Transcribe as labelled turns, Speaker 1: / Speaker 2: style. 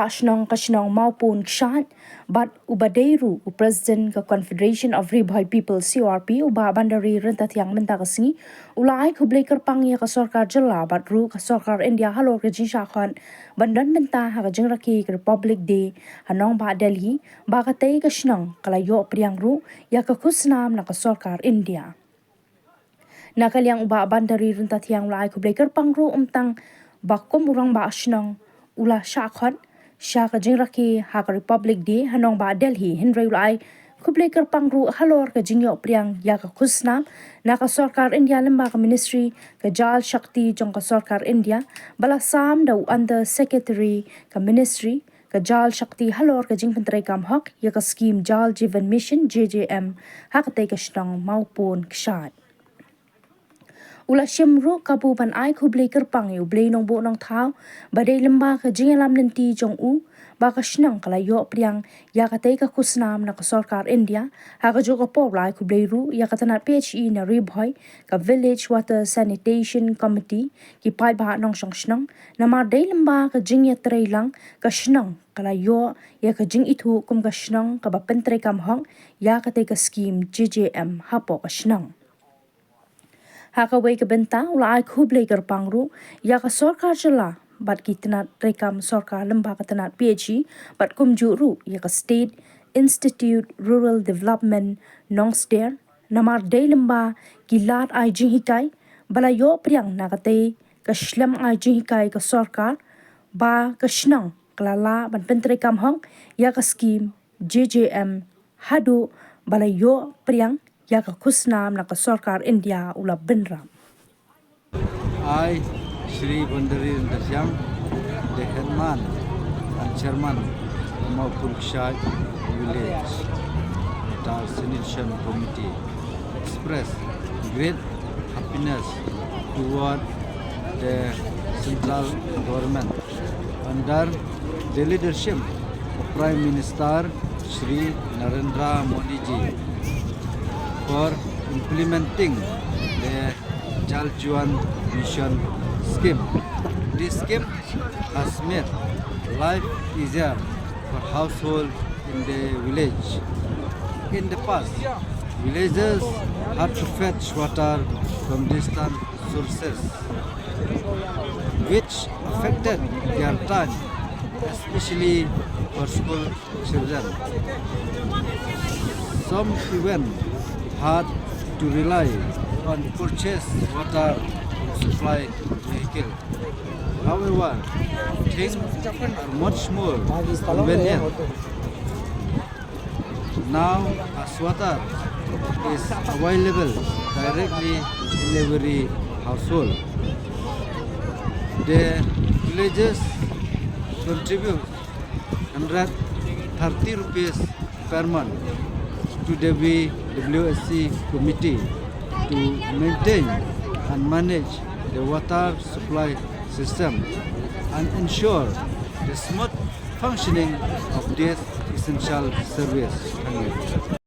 Speaker 1: ba Shnong ka Shnong maupun Shah bat ubadeiru President ka Confederation of Ribhoi People CRP uba bandari rentat yang menta kasngi ulai Khublei kerpang ya ka sarkar jela bat ru ka sarkar India halor ka jin Shah bandan menta ha ka jing Rakhe Republic Day hanong ba Delhi ba ka tei ka Shnong kalayo priang ru ya ka khusnam na ka sarkar India nakaliang uba bandari rentat yang ulai Khublei kerpang ru umtang bakom urang ba Shnong ula Shah Khot Shah ka jing Rakhe ha ka Republic Day hanong ba Delhi Henry ulai Khublei kerpang ru halor ka jingyo priang ya ka khusnam na ka sarkar India lemba ka ministry ka jal shakti jong ka sarkar India bala sam da under secretary ka ministry ka jal shakti halor ka jing pentrai kam hak ya ka scheme jal jivan mission JJM ha ka te ka Shnong maupun kshat ula shimru kabu ban ai Khublei kerpang yu blei nong bo nong thau badai lemba ka jingalam nanti jong u ba ka Shnong kalayo priang ya ka tei ka khusnam na ka sarkar India ha ka jo ka por lai Khublei ru ya ka tanat PHE na Ribhoi ka village water sanitation committee ki pai ba nong shong Shnong na mar dei lemba ka jing ya trei lang ka Shnong kalayo ya ka jing ithu kum ka Shnong ka ba pentrei kam hong ya ka tei ka scheme JJM hapo ka Shnong hakawai ke benta ula ai Khublei kerpang ru ya ka sarkar jela bat ki tenat rekam sarkar lemba ka tenat PHE bat kumju ru ya ka State Institute Rural Development Nongsder namar dei lemba ki lat ai jing hikai bala yo priang na ka te ka shlam ai jing hikai ka sarkar ba ka Shnong klala ban pentre kam hong ya ka scheme JJM hadu bala yo priang ya ka khusnam na ka sarkar India ula benram
Speaker 2: I Shri Bandari Dasyam the headman and chairman of Purkshai village the sanitation committee express great happiness toward the central government under the leadership of Prime Minister Shri Narendra Modi ji for implementing the Jal Jeevan Mission scheme. This scheme has made life easier for households in the village. In the past, villagers had to fetch water from distant sources, which affected their time, especially for school children. Some even had to rely on purchased water supply vehicle. However, things are much more convenient now as water is available directly in every household. The villagers contribute 130 rupees per month to the WSC committee to maintain and manage the water supply system and ensure the smooth functioning of this essential service. Thank you.